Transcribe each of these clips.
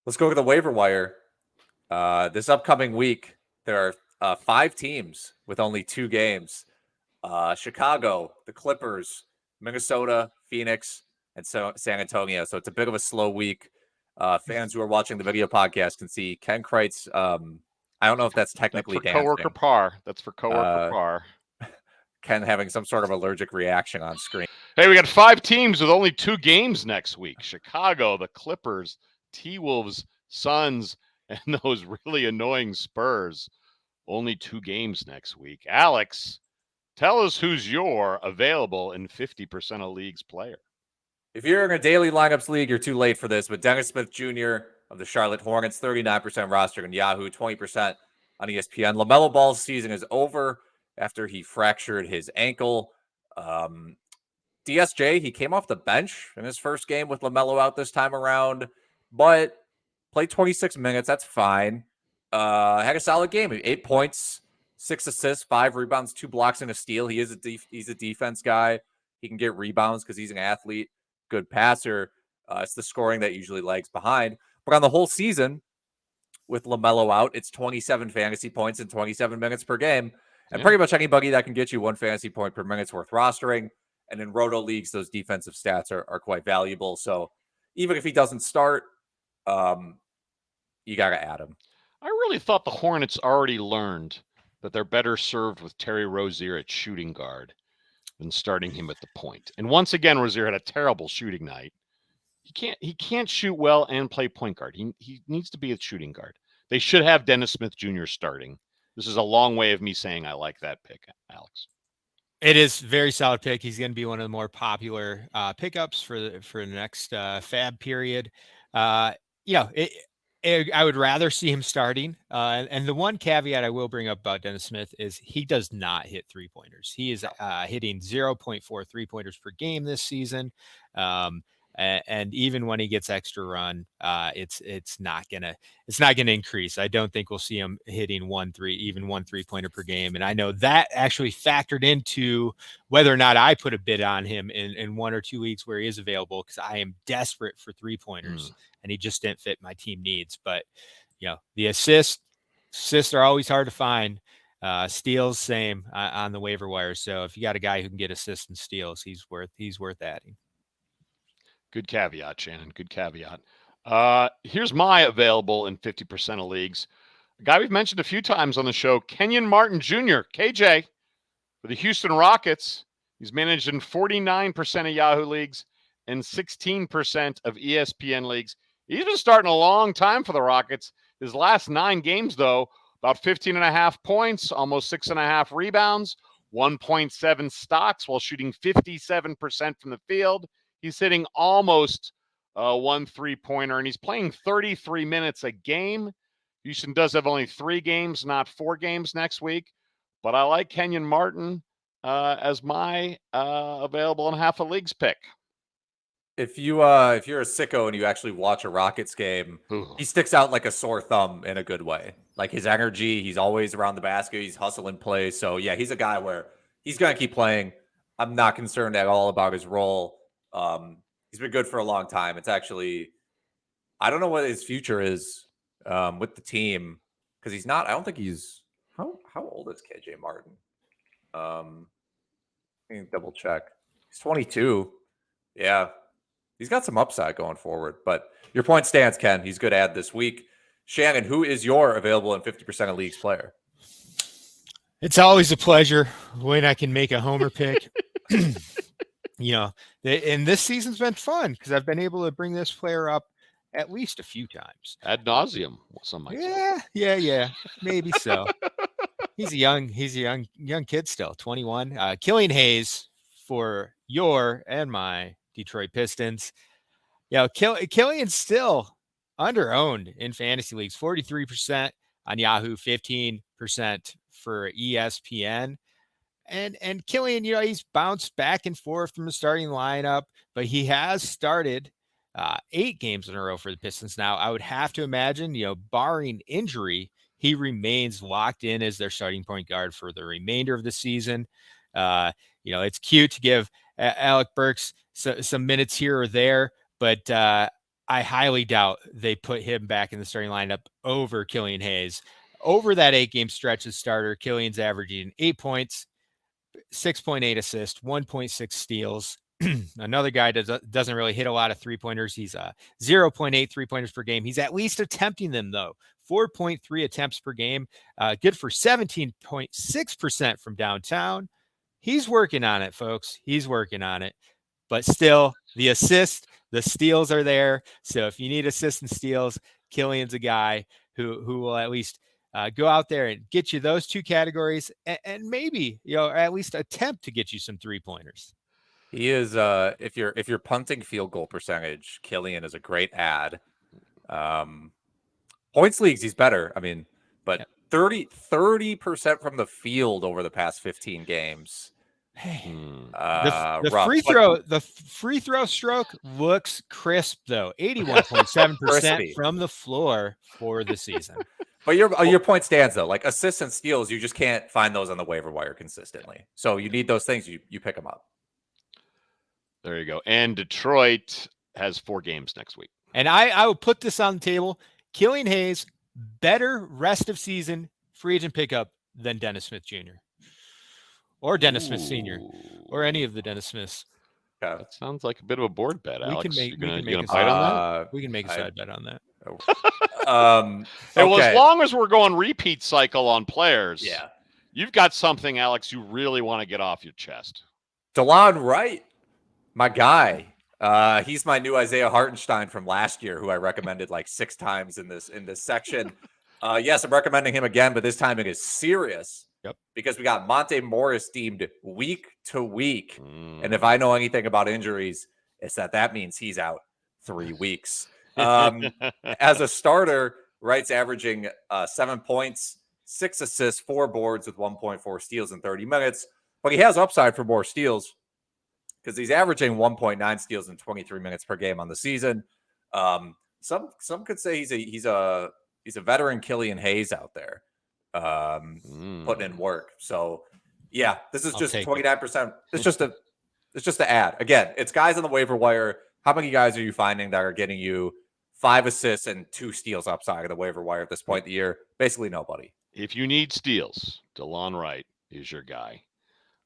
Let's go to the waiver wire. This upcoming week, there are 5 teams with only 2 games. Chicago, the Clippers, Minnesota, Phoenix, and San Antonio. So it's a bit of a slow week. Fans who are watching the video podcast can see Ken Kreitz. I don't know if that's technically That's for coworker dancing. Parr. That's for coworker Parr. Ken having some sort of allergic reaction on screen. Hey, we got 5 teams with only 2 games next week. Chicago, the Clippers, T-Wolves, Suns, and those really annoying Spurs. Only 2 games next week. Alex, tell us who's your available in 50% of leagues player. If you're in a daily lineups league, you're too late for this. But Dennis Smith Jr. of the Charlotte Hornets, 39% roster on Yahoo, 20% on ESPN. LaMelo Ball's season is over after he fractured his ankle. DSJ, he came off the bench in his first game with LaMelo out this time around, but played 26 minutes. That's fine. Had a solid game. 8 points, 6 assists, 5 rebounds, 2 blocks, and a steal. He's a defense guy. He can get rebounds because he's an athlete, good passer. It's the scoring that usually lags behind. But on the whole season, with LaMelo out, it's 27 fantasy points and 27 minutes per game. And pretty much anybody that can get you 1 fantasy point per minute is worth rostering. And in roto leagues, those defensive stats are quite valuable. So even if he doesn't start, you got to add him. I really thought the Hornets already learned that they're better served with Terry Rozier at shooting guard than starting him at the point. And once again, Rozier had a terrible shooting night. He can't shoot well and play point guard. He needs to be a shooting guard. They should have Dennis Smith Jr. starting. This is a long way of me saying I like that pick, Alex. It is a very solid pick. He's going to be one of the more popular pickups for the next fab period. I would rather see him starting. And the one caveat I will bring up about Dennis Smith is he does not hit 3-pointers. He is hitting 0.4 3-pointers per game this season. And even when he gets extra run, it's not gonna increase. I don't think we'll see him hitting 1 3-pointer per game. And I know that actually factored into whether or not I put a bid on him in 1 or 2 weeks where he is available, because I am desperate for 3-pointers and he just didn't fit my team needs. But the assists are always hard to find. Steals, same on the waiver wire. So if you got a guy who can get assists and steals, he's worth adding. Good caveat, Shannon. Good caveat. Here's my available in 50% of leagues. A guy we've mentioned a few times on the show, Kenyon Martin Jr., KJ, for the Houston Rockets. He's managed in 49% of Yahoo leagues and 16% of ESPN leagues. He's been starting a long time for the Rockets. His last 9 games, though, about 15.5 points, almost 6.5 rebounds, 1.7 stocks while shooting 57% from the field. He's hitting almost 1 3-pointer, and he's playing 33 minutes a game. Houston does have only 3 games, not 4 games next week. But I like Kenyon Martin as my available in half a leagues pick. If you're a sicko and you actually watch a Rockets game, he sticks out like a sore thumb in a good way. Like his energy, he's always around the basket. He's hustling plays. So yeah, he's a guy where he's going to keep playing. I'm not concerned at all about his role. He's been good for a long time. It's actually, I don't know what his future is with the team, because he's not. I don't think he's. How old is KJ Martin? Let me double check. He's 22. Yeah, he's got some upside going forward. But your point stands, Ken. He's a good ad this week. Shannon, who is your available in 50% of leagues player? It's always a pleasure when I can make a homer pick. And this season's been fun because I've been able to bring this player up at least a few times. Ad nauseum, some might say. Yeah, maybe so. He's a young kid still, 21. Killian Hayes for your and my Detroit Pistons. Killian's still under-owned in fantasy leagues, 43% on Yahoo, 15% for ESPN. And Killian, he's bounced back and forth from the starting lineup, but he has started 8 games in a row for the Pistons now. I would have to imagine, barring injury, he remains locked in as their starting point guard for the remainder of the season. It's cute to give Alec Burks some minutes here or there, but I highly doubt they put him back in the starting lineup over Killian Hayes. Over that 8-game stretch as starter, Killian's averaging 8 points, 6.8 assists, 1.6 steals. Another guy doesn't really hit a lot of 3-pointers. He's 0.8 3-pointers per game. He's at least attempting them, though. 4.3 attempts per game. Good for 17.6% from downtown. He's working on it, folks. He's working on it. But still, the assists, the steals are there. So if you need assists and steals, Killian's a guy who will at least go out there and get you those two categories, and maybe, at least attempt to get you some 3-pointers. He is, if you're punting field goal percentage, Killian is a great ad. Points leagues, he's better. I mean, but 30% from the field over the past 15 games. Hey, the free throw stroke looks crisp though. 81.7% from the floor for the season. But your point stands though. Like assists and steals, you just can't find those on the waiver wire consistently. So you need those things. You pick them up. There you go. And Detroit has 4 games next week. And I will put this on the table. Killian Hayes, better rest of season free agent pickup than Dennis Smith Jr. or Dennis Smith Sr. or any of the Dennis Smiths. Yeah. That sounds like a bit of a board bet, Alex. We can make a side bet on that. Hey, well, as long as we're going repeat cycle on players, yeah, you've got something, Alex, you really want to get off your chest. Delon Wright, my guy. He's my new Isaiah Hartenstein from last year, who I recommended like 6 times in this section. Yes, I'm recommending him again, but this time it is serious. Yep. Because we got Monte Morris deemed week to week. And if I know anything about injuries, it's that means he's out 3 weeks. As a starter, Wright's averaging 7 points, 6 assists, 4 boards with 1.4 steals in 30 minutes. But he has upside for more steals because he's averaging 1.9 steals in 23 minutes per game on the season. Some could say he's a veteran Killian Hayes out there. Putting in work. So yeah, this is just 29%. It's just an ad. Again, it's guys on the waiver wire. How many guys are you finding that are getting you 5 assists and 2 steals upside of the waiver wire at this point in the year? Basically nobody. If you need steals, Delon Wright is your guy.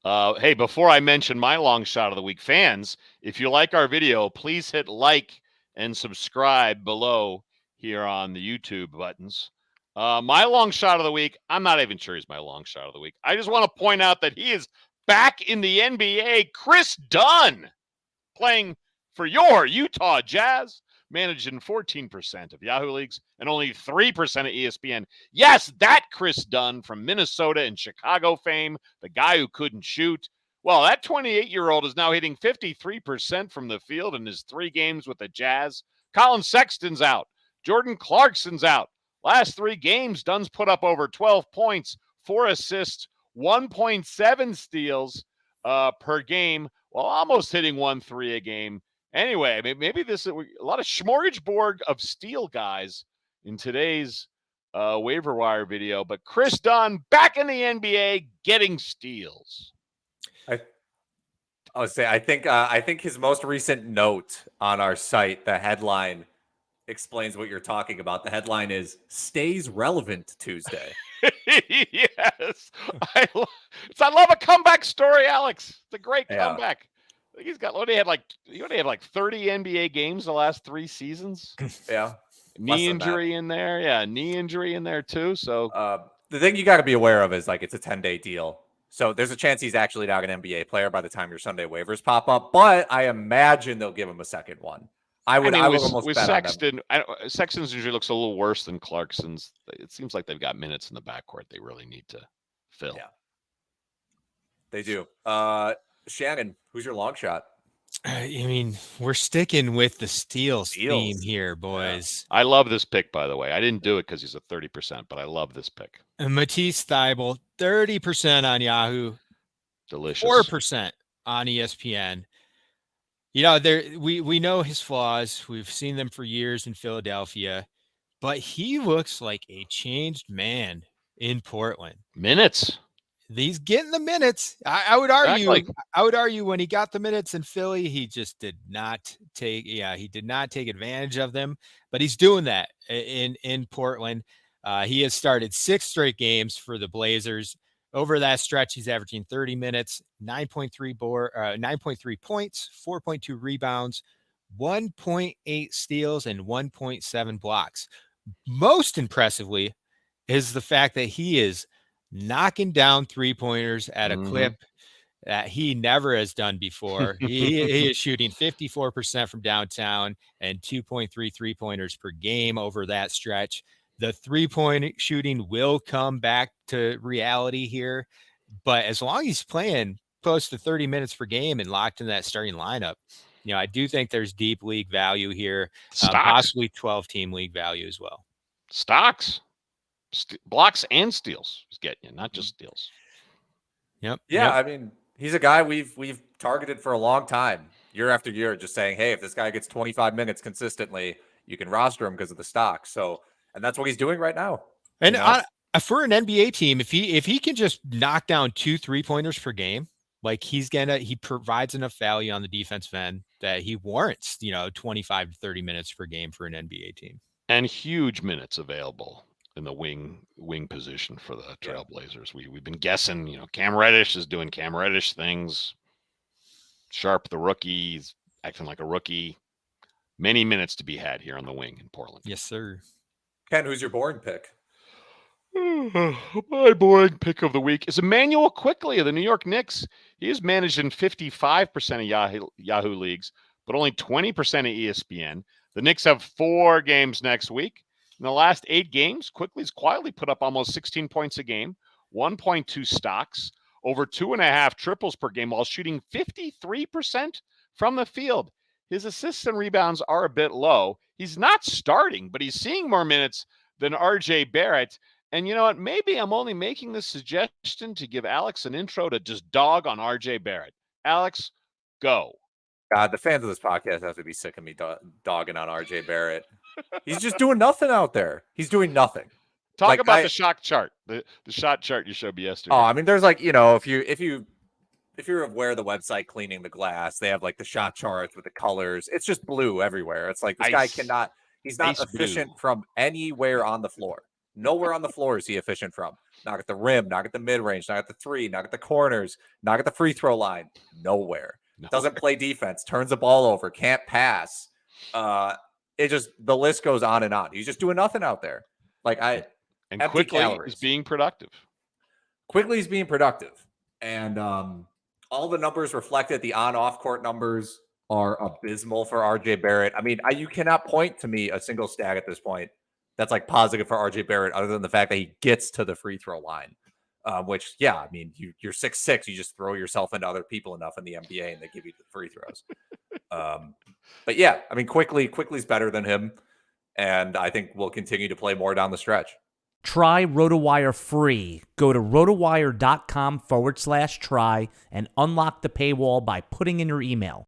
Hey, before I mention my long shot of the week, fans, if you like our video, please hit like and subscribe below here on the YouTube buttons. My long shot of the week, I'm not even sure he's my long shot of the week. I just want to point out that he is back in the NBA. Kris Dunn playing for your Utah Jazz, managing 14% of Yahoo leagues and only 3% of ESPN. Yes, that Kris Dunn from Minnesota and Chicago fame, the guy who couldn't shoot. Well, that 28-year-old is now hitting 53% from the field in his 3 games with the Jazz. Colin Sexton's out. Jordan Clarkson's out. Last 3 games, Dunn's put up over 12 points, 4 assists, 1.7 steals per game, while almost hitting 1-3 a game. Anyway, maybe this is a lot of smorgasbord of steal guys in today's waiver wire video. But Kris Dunn back in the NBA getting steals. I think his most recent note on our site, the headline explains what you're talking about. The headline is "Stays Relevant Tuesday." Yes, I love a comeback story, Alex. It's a great comeback. I think he's got. He only had like 30 NBA games the last 3 seasons. Yeah, knee injury in there. Yeah, knee injury in there too. So the thing you got to be aware of is like it's a 10-day deal. So there's a chance he's actually not an NBA player by the time your Sunday waivers pop up. But I imagine they'll give him a second one. I would almost bet Sexton. Sexton's usually looks a little worse than Clarkson's. It seems like they've got minutes in the backcourt they really need to fill. Yeah, they do. Shannon, who's your long shot? I mean, we're sticking with the steals theme here, boys. Yeah. I love this pick, by the way. I didn't do it because he's a 30%, but I love this pick. And Matisse Thybulle, 30% on Yahoo, delicious, 4% on ESPN. We know his flaws. We've seen them for years in Philadelphia, but he looks like a changed man in Portland. Minutes. He's getting the minutes. I would argue. Exactly. I would argue when he got the minutes in Philly, he just did not take. Yeah, he did not take advantage of them. But he's doing that in Portland. He has started 6 straight games for the Blazers. Over that stretch, he's averaging 30 minutes, 9.3 points, 4.2 rebounds, 1.8 steals, and 1.7 blocks. Most impressively is the fact that he is knocking down 3-pointers at a clip that he never has done before. He is shooting 54% from downtown and 2.3 3-pointers per game over that stretch. The 3-point shooting will come back to reality here, but as long as he's playing close to 30 minutes per game and locked in that starting lineup, I do think there's deep league value here, possibly 12-team league value as well. Stocks, blocks and steals. He's getting you, not just steals. Yep. Yeah, I mean, he's a guy we've targeted for a long time, year after year, just saying, hey, if this guy gets 25 minutes consistently, you can roster him because of the stock. So, and that's what he's doing right now. And for an NBA team, if he can just knock down 2 3-pointers per game, like he provides enough value on the defensive end that he warrants, 25 to 30 minutes per game for an NBA team. And huge minutes available in the wing position for the Trailblazers. We've been guessing, Cam Reddish is doing Cam Reddish things. Sharp, the rookie, he's acting like a rookie. Many minutes to be had here on the wing in Portland. Yes, sir. Ken, who's your boring pick? My boring pick of the week is Immanuel Quickley of the New York Knicks. He is managed in 55% of Yahoo leagues, but only 20% of ESPN. The Knicks have 4 games next week. In the last 8 games, Quickley's quietly put up almost 16 points a game, 1.2 stocks, over 2.5 triples per game while shooting 53% from the field. His assists and rebounds are a bit low. He's not starting, but he's seeing more minutes than RJ Barrett. And you know what? Maybe I'm only making this suggestion to give Alex an intro to just dog on RJ Barrett. Alex, go. God, the fans of this podcast have to be sick of me dogging on RJ Barrett. He's just doing nothing out there. He's doing nothing. Talk about the shot chart. The shot chart you showed me yesterday. Oh, I mean, there's like, if you're aware of the website Cleaning the Glass, they have like the shot charts with the colors. It's just blue everywhere. It's like this guy he's not efficient from anywhere on the floor. Nowhere on the floor is he efficient from. Not at the rim, not at the mid-range, not at the 3, not at the corners, not at the free throw line. Nowhere. Doesn't play defense, turns the ball over, can't pass. The list goes on and on. He's just doing nothing out there. And Quickley is being productive. Quickley's being productive. And all the numbers reflected, the on-off court numbers are abysmal for RJ Barrett. I mean, you cannot point to me a single stat at this point that's like positive for RJ Barrett other than the fact that he gets to the free throw line. Which, I mean, you're 6'6", you just throw yourself into other people enough in the NBA and they give you the free throws. But yeah, I mean, Quickley's better than him. And I think we'll continue to play more down the stretch. Try RotoWire free. Go to rotowire.com/try and unlock the paywall by putting in your email.